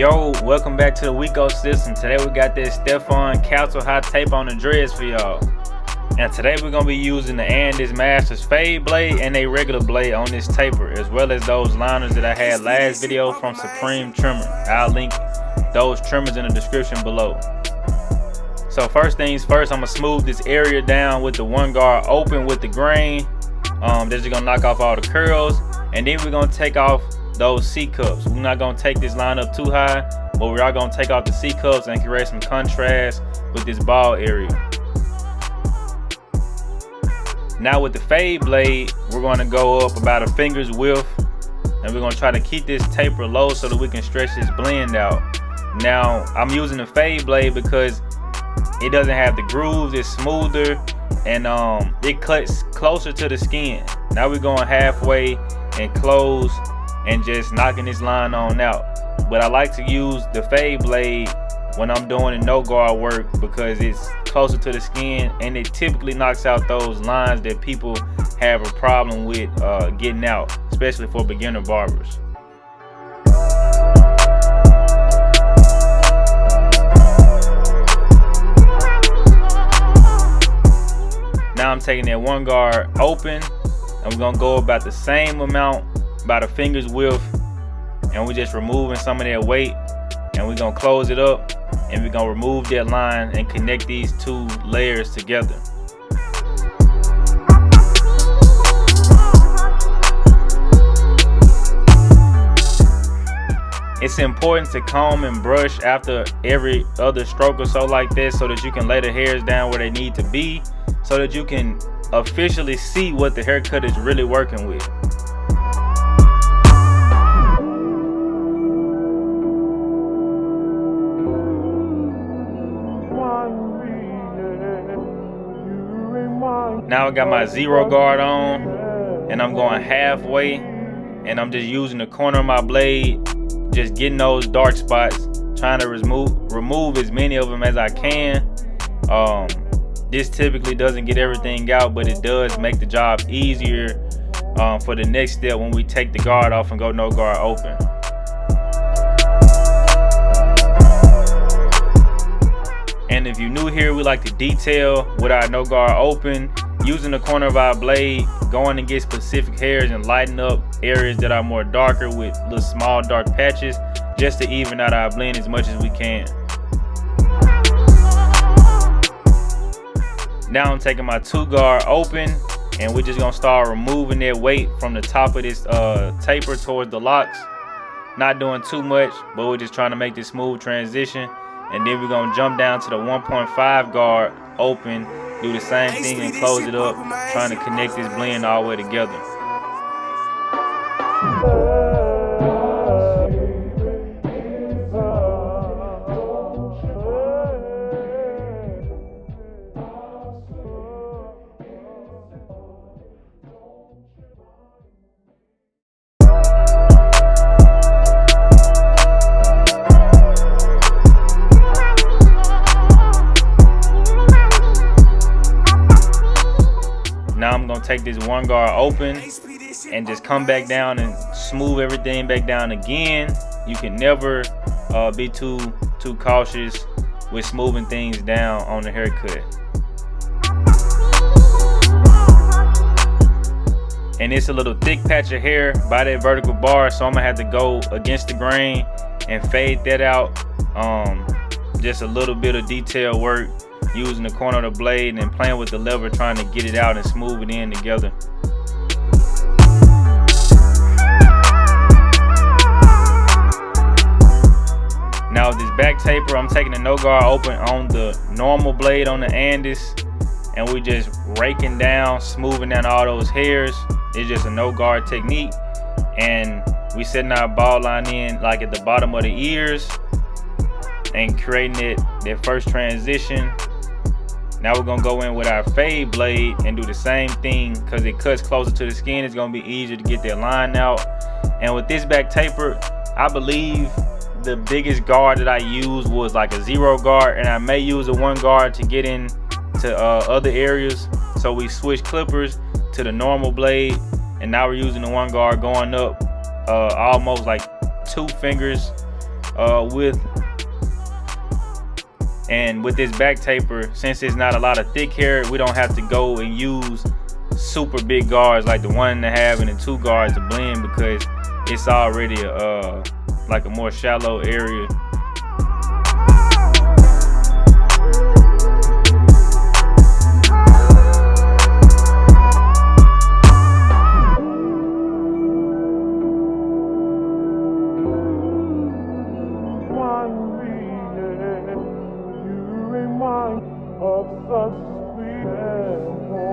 Yo, welcome back to the Weeko system. Today we got this Stephon Council hot tape on the dreads for y'all. And today we're going to be using the Andis Masters fade blade and a regular blade on this taper, as well as those liners that I had last video from Supreme Trimmer. I'll link those trimmers in the description below. So first things first, I'm going to smooth this area down with the one guard open with the grain. This is going to knock off all the curls. And then we're going to take off those C-cups. We're not going to take this line up too high, but we are going to take off the C-cups and create some contrast with this ball area. Now with the fade blade, we're going to go up about a finger's width, and we're going to try to keep this taper low so that we can stretch this blend out. Now I'm using the fade blade because it doesn't have the grooves, it's smoother, and it cuts closer to the skin. Now we're going halfway and close and just knocking this line on out. But I like to use the fade blade when I'm doing the no guard work because it's closer to the skin and it typically knocks out those lines that people have a problem with getting out, especially for beginner barbers. Now I'm taking that one guard open and we're gonna go about the same amount, about a finger's width, and we're just removing some of that weight, and we're gonna close it up and we're gonna remove that line and connect these two layers together. It's important to comb and brush after every other stroke or so like this so that you can lay the hairs down where they need to be, so that you can officially see what the haircut is really working with. Now I got my zero guard on and I'm going halfway and I'm just using the corner of my blade, just getting those dark spots, trying to remove as many of them as I can. This typically doesn't get everything out, but it does make the job easier for the next step when we take the guard off and go no guard open. And if you're new here, we like to detail with our no guard open, using the corner of our blade, going and get specific hairs and lighten up areas that are more darker with little small dark patches, just to even out our blend as much as we can. Now I'm taking my two guard open and we're just gonna start removing that weight from the top of this taper towards the locks. Not doing too much, but we're just trying to make this smooth transition. And then we're gonna jump down to the 1.5 guard open, do the same thing and close it up, trying to connect this blend all the way together. Now I'm gonna take this one guard open and just come back down and smooth everything back down again. You can never be too cautious with smoothing things down on the haircut. And it's a little thick patch of hair by that vertical bar, so I'm gonna have to go against the grain and fade that out. Just a little bit of detail work, using the corner of the blade and playing with the lever, trying to get it out and smooth it in together. Now with this back taper, I'm taking the no guard open on the normal blade on the Andis, and we just raking down, smoothing down all those hairs. It's just a no guard technique, and we setting our ball line in like at the bottom of the ears and creating that first transition. Now we're gonna go in with our fade blade and do the same thing because it cuts closer to the skin. It's gonna be easier to get that line out. And with this back taper, I believe the biggest guard that I used was like a zero guard, and I may use a one guard to get in to other areas. So we switched clippers to the normal blade, and now we're using the one guard going up almost like 2 fingers width. And with this back taper, since it's not a lot of thick hair, we don't have to go and use super big guards like the 1.5 and the 2 guards to blend, because it's already like a more shallow area.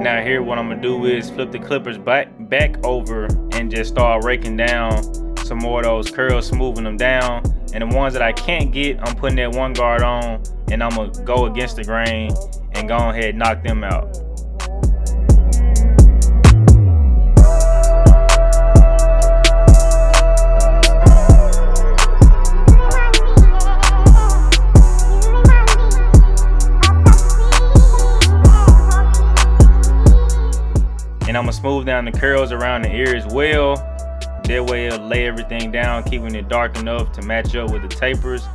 Now here what I'm gonna do is flip the clippers back over and just start raking down some more of those curls, smoothing them down. And the ones that I can't get, I'm putting that 1 guard on and I'm gonna go against the grain and go ahead and knock them out. And I'm gonna smooth down the curls around the ear as well. That way it'll lay everything down, keeping it dark enough to match up with the tapers.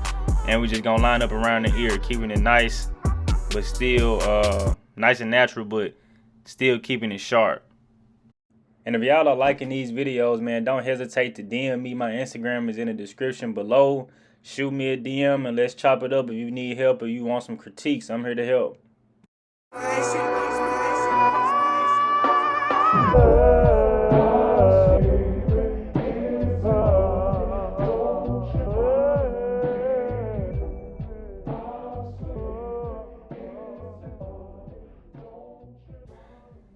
And we're just gonna line up around the ear, keeping it nice, but still nice and natural, but still keeping it sharp. And if y'all are liking these videos, man, don't hesitate to DM me. My Instagram is in the description below. Shoot me a DM and let's chop it up. If you need help or you want some critiques, I'm here to help.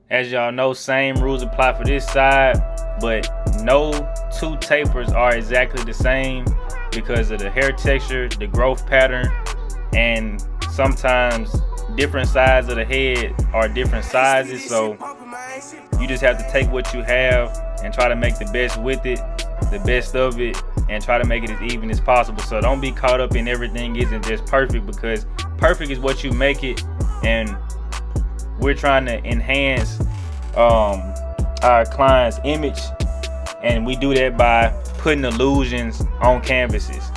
As y'all know, same rules apply for this side, but no 2 tapers are exactly the same because of the hair texture, the growth pattern, and sometimes different sides of the head are different sizes. So you just have to take what you have and try to make the best with it, the best of it, and try to make it as even as possible. So don't be caught up in everything isn't just perfect, because perfect is what you make it, and we're trying to enhance our client's image, and we do that by putting illusions on canvases.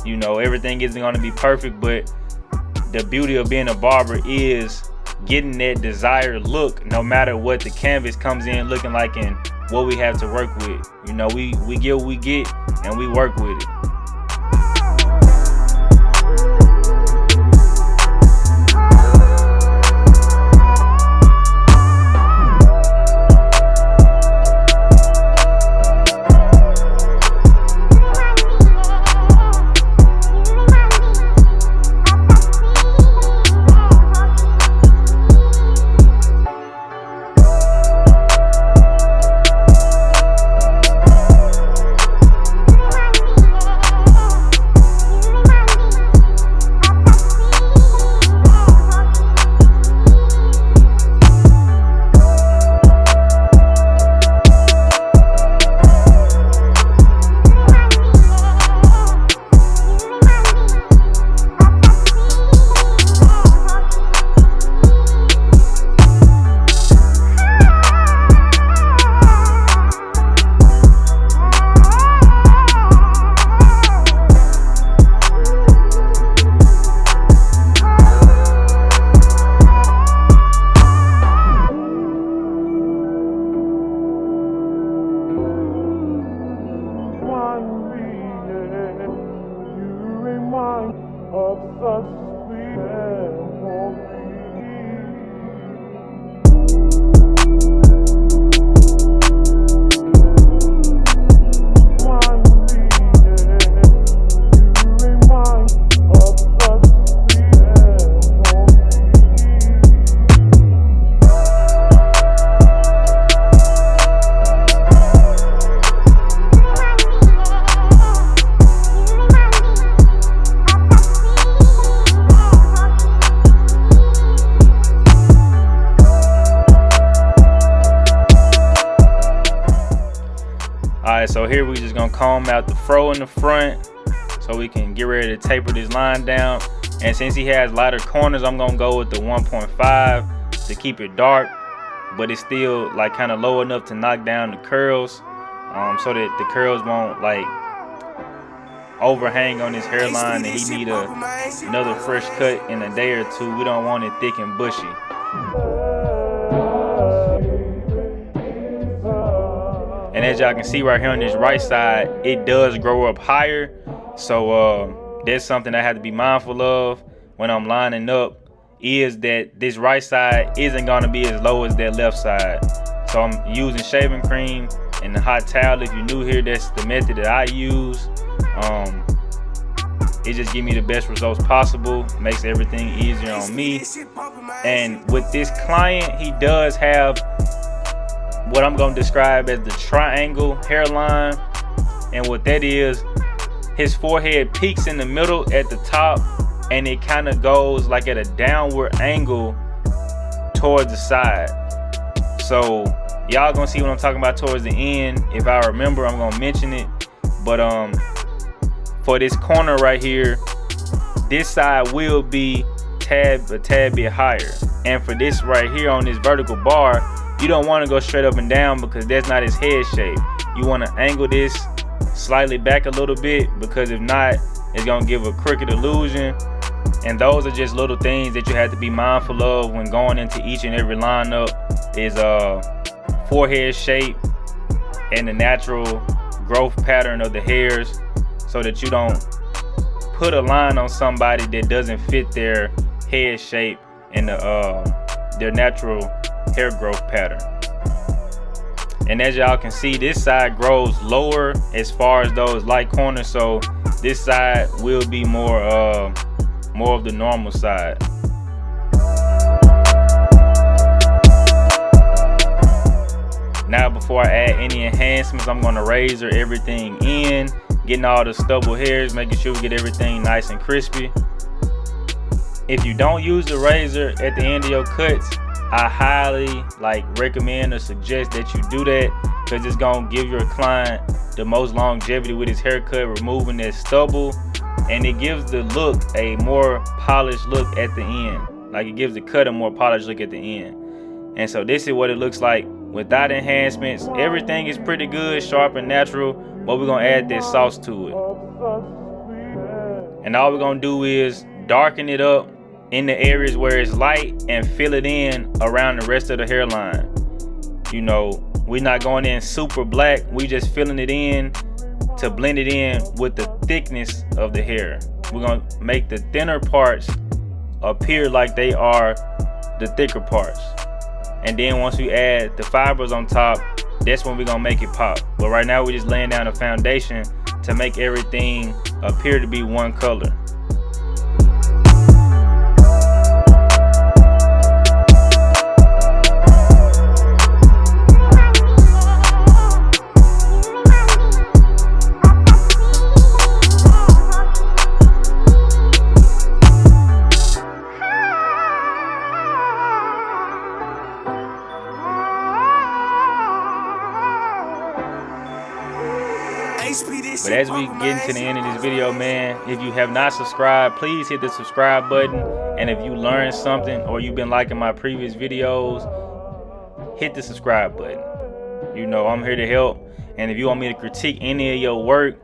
You know, everything isn't going to be perfect, but the beauty of being a barber is getting that desired look no matter what the canvas comes in looking like and what we have to work with. You know, we get what we get and we work with it. Alright, so here we just gonna comb out the fro in the front so we can get ready to taper this line down. And since he has lighter corners, I'm gonna go with the 1.5 to keep it dark, but it's still like kind of low enough to knock down the curls, so that the curls won't like overhang on his hairline and he need another fresh cut in a day or two. We don't want it thick and bushy. And as y'all can see right here on this right side, it does grow up higher. So that's something I have to be mindful of when I'm lining up, is that this right side isn't gonna be as low as that left side. So I'm using shaving cream and the hot towel. If you're new here, that's the method that I use. It just gives me the best results possible, makes everything easier on me. And with this client, he does have what I'm gonna describe as the triangle hairline. And what that is, his forehead peaks in the middle at the top, and it kind of goes like at a downward angle towards the side. So y'all gonna see what I'm talking about towards the end. If I remember, I'm gonna mention it. But for this corner right here, this side will be a tad bit higher. And for this right here on this vertical bar, you don't want to go straight up and down because that's not his head shape. You want to angle this slightly back a little bit, because if not, it's gonna give a crooked illusion. And those are just little things that you have to be mindful of when going into each and every lineup, is forehead shape and the natural growth pattern of the hairs, so that you don't put a line on somebody that doesn't fit their head shape and their natural hair growth pattern. And as y'all can see, this side grows lower as far as those light corners, so this side will be more of the normal side. Now before I add any enhancements, I'm going to razor everything in, getting all the stubble hairs, making sure we get everything nice and crispy. If you don't use the razor at the end of your cuts, I highly recommend or suggest that you do that, because it's going to give your client the most longevity with his haircut, removing that stubble, and it gives the look a more polished look at the end. Like, it gives the cut a more polished look at the end. And so this is what it looks like without enhancements. Everything is pretty good, sharp and natural, but we're gonna add this sauce to it. And all we're gonna do is darken it up in the areas where it's light and fill it in around the rest of the hairline. You know, we're not going in super black, we just filling it in to blend it in with the thickness of the hair. We're gonna make the thinner parts appear like they are the thicker parts. And then once we add the fibers on top, that's when we're gonna make it pop. But right now we're just laying down a foundation to make everything appear to be one color. But as we get into the end of this video, man, if you have not subscribed, please hit the subscribe button. And if you learned something or you've been liking my previous videos, hit the subscribe button. You know, I'm here to help. And if you want me to critique any of your work,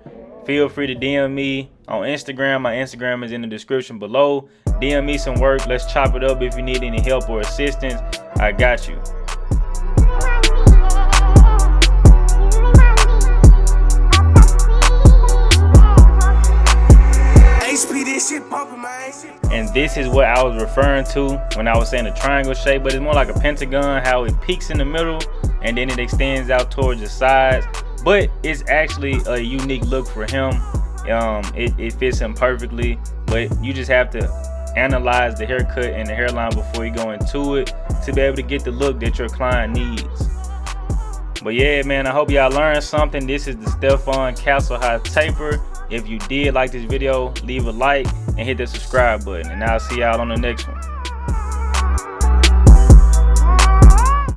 feel free to DM me on Instagram. My Instagram is in the description below. DM me some work. Let's chop it up. If you need any help or assistance, I got you. And this is what I was referring to when I was saying a triangle shape, but it's more like a pentagon, how it peaks in the middle and then it extends out towards the sides. But it's actually a unique look for him. It fits him perfectly, but you just have to analyze the haircut and the hairline before you go into it to be able to get the look that your client needs. But yeah, man, I hope y'all learned something. This is the Stephon Castle High Taper. If you did like this video, leave a like and hit the subscribe button, and I'll see y'all on the next one.